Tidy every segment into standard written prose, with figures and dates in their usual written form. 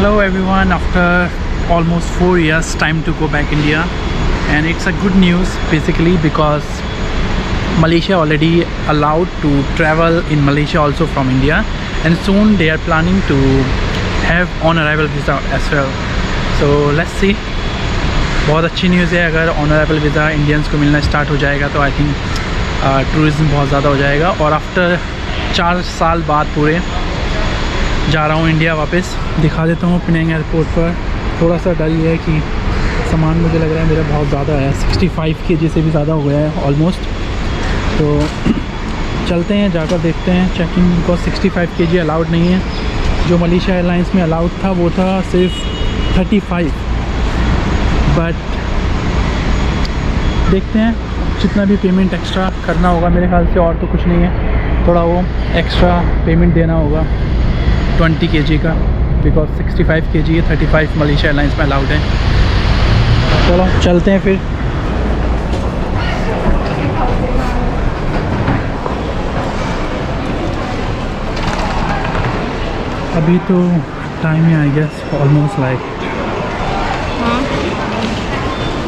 Hello everyone, after almost 4 years time to go back India, and it's a good news basically because Malaysia already allowed to travel in Malaysia also from India, and soon they are planning to have on arrival visa as well. So let's see. बहुत अच्छी news है, अगर on arrival visa Indians को मिलना start हो जाएगा तो I think tourism बहुत ज़्यादा हो जाएगा। और आफ्टर 4 साल बाद पूरे जा रहा हूँ इंडिया वापस। दिखा देता हूँ पिनांग एयरपोर्ट पर। थोड़ा सा डर ये है कि सामान मुझे लग रहा है मेरा बहुत ज़्यादा है, 65 kg से भी ज़्यादा हो गया है ऑलमोस्ट। तो चलते हैं, जाकर देखते हैं चेकिंग, बिकॉज 65 kg अलाउड नहीं है। जो मलेशिया एयरलाइंस में अलाउड था वो था सिर्फ 35, बट देखते हैं जितना भी पेमेंट एक्स्ट्रा करना होगा, मेरे ख्याल से और तो कुछ नहीं है, थोड़ा वो एक्स्ट्रा पेमेंट देना होगा 20 kg का, बिकॉज 65 kg है, 35 मलेशिया एयरलाइंस में अलाउड है। चलो चलते हैं फिर। अभी तो टाइम है I guess almost like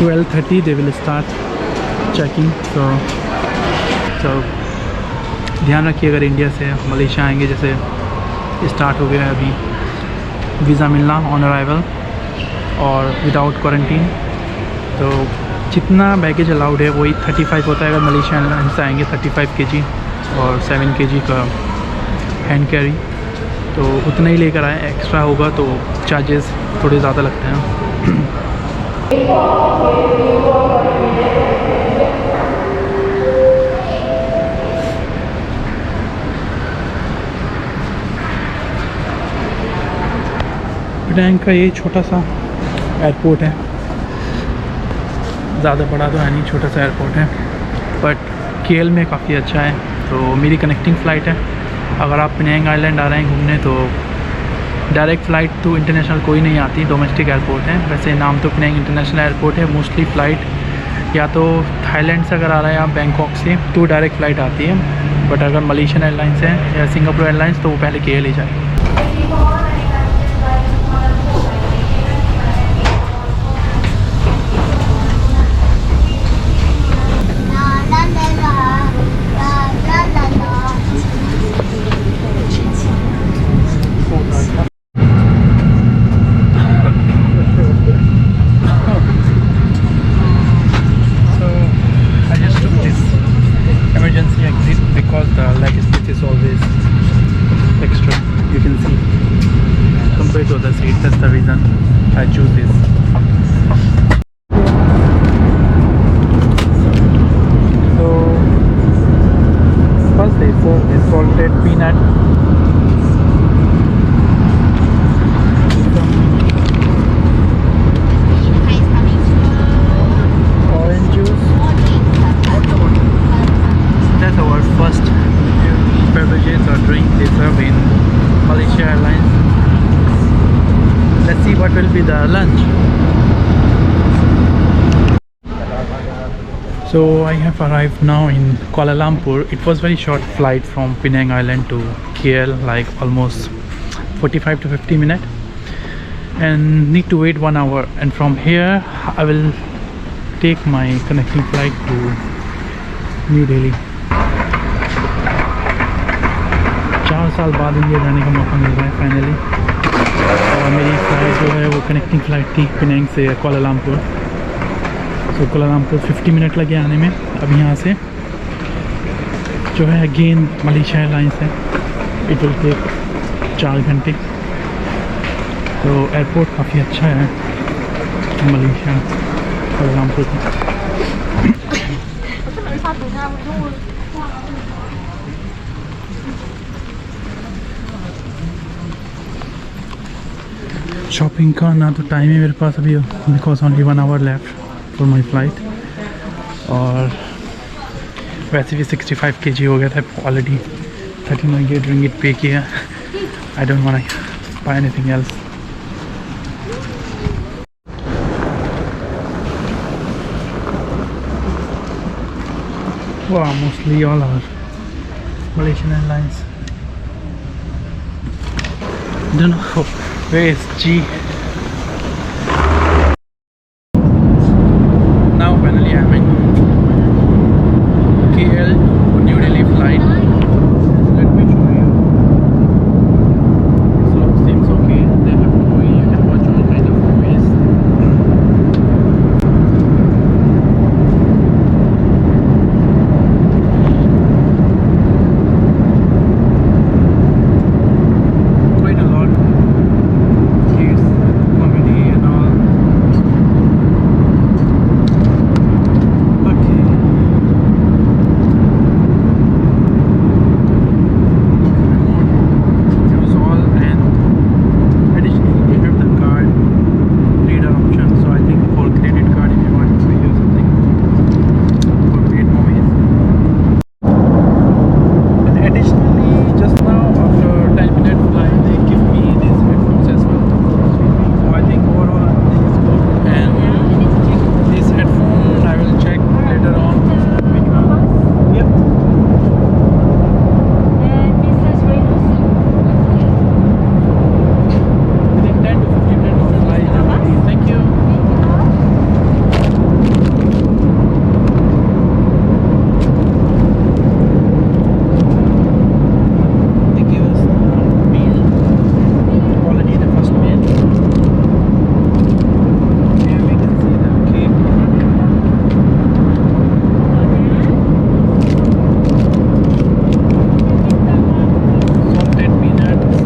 12:30 they will start checking. तो ध्यान रखिए, अगर इंडिया से मलेशिया आएंगे, जैसे स्टार्ट हो गया है अभी वीज़ा मिलना ऑन अराइवल और विदाउट क्वारंटीन, तो जितना बैगेज अलाउड है वही 35 होता है। अगर मलेशिया एयरलाइंस से आएंगे 35 kg और 7 kg का हैंड कैरी, तो उतना ही लेकर आए। एक्स्ट्रा होगा तो चार्जेस थोड़े ज़्यादा लगते हैं। पिनांग का ये छोटा सा एयरपोर्ट है, ज़्यादा बड़ा तो है नहीं, छोटा सा एयरपोर्ट है, बट केएल में काफ़ी अच्छा है। तो मेरी कनेक्टिंग फ़्लाइट है, अगर आप पिनांग आइलैंड आ रहे हैं घूमने तो डायरेक्ट फ़्लाइट तो इंटरनेशनल कोई नहीं आती, डोमेस्टिक एयरपोर्ट है। वैसे नाम तो पिनांग इंटरनेशनल एयरपोर्ट है, मोस्टली फ़्लाइट या तो थाईलैंड से अगर आ रहा है आप बैंकॉक से तो डायरेक्ट फ़्लाइट आती है, बट अगर मलेशियन एयरलाइंस है या सिंगापुर एयरलाइंस तो वो पहले केएल ही जाएगी। To the seat, that's the reason I choose this. So first they serve this salted peanut, orange juice. That's our first beverages or drink they serve in Malaysia Airlines. Let's see what will be the lunch. So I have arrived now in Kuala Lumpur. It was very short flight from Penang Island to KL, like almost 45 to 50 minutes, and need to wait 1 hour. And from here I will take my connecting flight to New Delhi. 4 साल बाद India जाने का मौका मिल रहा है finally. और मेरी flight जो है वो कनेक्टिंग फ़्लाइट थी पिनांग से कोलालमपुर। तो कोलालमपुर 50 मिनट लगे आने में। अब यहाँ से जो है अगेन मलेशिया एयरलाइंस है, इट विल टेक 4 घंटे। तो एयरपोर्ट काफ़ी अच्छा है मलेशिया कोलालमपुर का। शॉपिंग का ना तो टाइम है मेरे पास अभी, because only 1 hour left for my flight. और वैसे भी 65 kg हो गया था ऑलरेडी, 39 ringgit पे किया। I don't want to buy anything else. Wow, mostly all are Malaysian Airlines. Don't know Where is G? Now finally I'm in KL to New Delhi flight. Let me show you. So seems okay. They have movie. You can watch all kind of movies. Quite a lot. Kids, comedy and all. Okay. Use all, and additionally they have the card reader option. So I think for credit card if you want to use something for great movies. And additionally, just now after 10-minute flight, they give me these headphones as well. So I think overall this is good. And this headphone I will check later on. Which one? Yep. Within 10 to 15 minutes of flight, I'm ready. Thank you. They give us the meal. Already the first meal. Here we can see the cake. Salted peanuts.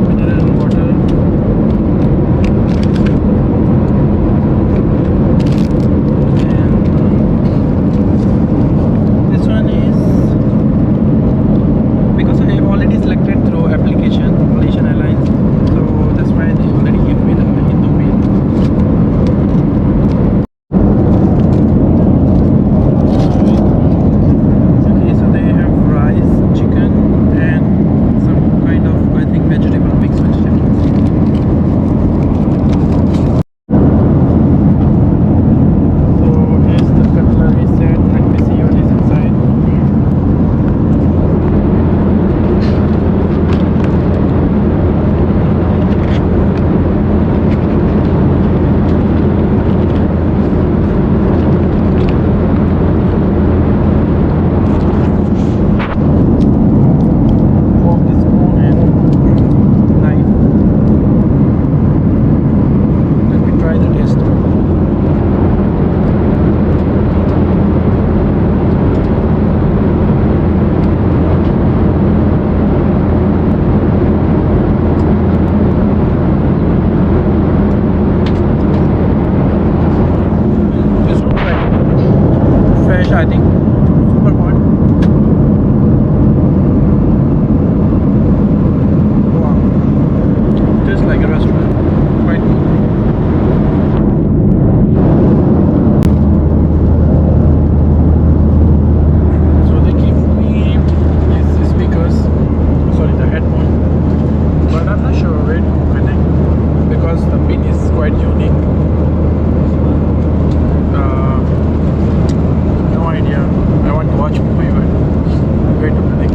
Mineral water. And this one is, because I have already selected through application Malaysian Airlines, so that's why they already give me the Indo meal. Okay, so they have rice, chicken, and some kind of, I think, vegetable, mixed vegetables. So here's the cutlery set. Let me see what is inside. Fork, spoon, and knife. Let me try the taste. It's not like fresh, I think. Super hot. Wow. Tastes like a restaurant. Quite good. So they give me these speakers, sorry, the headphone, but I'm not sure where to connect because the pin is quite unique. No idea. I want to watch movie, but where to connect?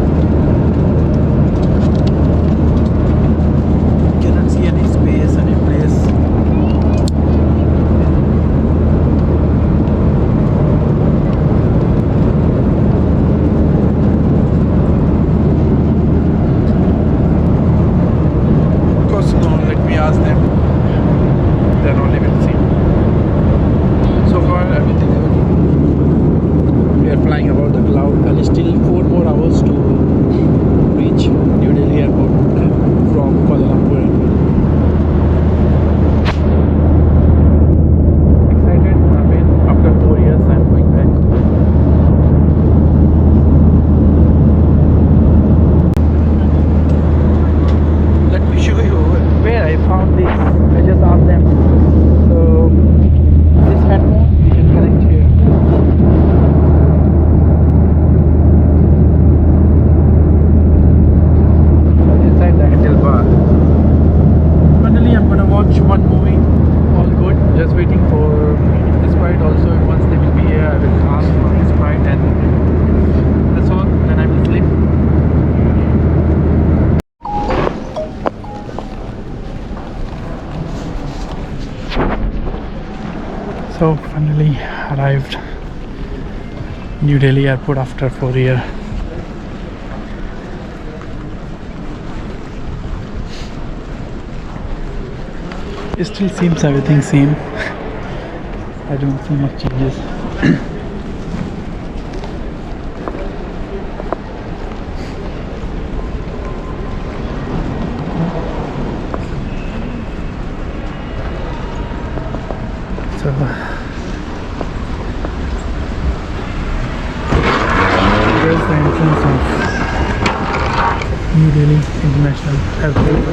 Cannot see any space, any place. Of course, no. Let me ask them. Then only So finally arrived New Delhi airport after 4 years. It still seems everything same. I don't see much changes. So here's the entrance of New Delhi International Airport.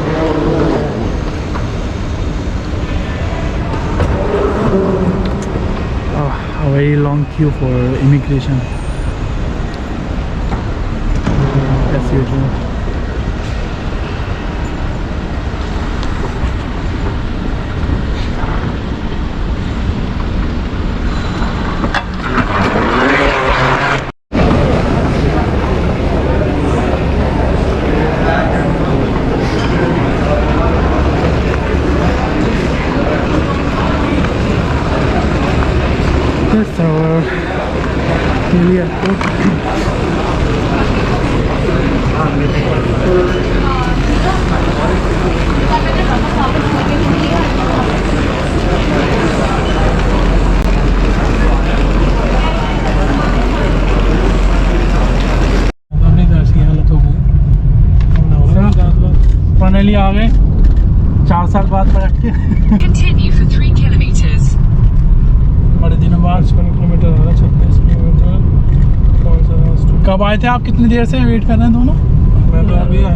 A very long queue for immigration as usual. Yes, our Delhi airport. Finally आ गए 4 साल बाद बैठ के। Continue for 3 kilometers. बड़े दिनों बाद 55 kilometre आ रहा है, 36 किलोमीटर। कब आए थे आप? कितनी देर से वेट कर रहे हैं दोनों? मैं तो अभी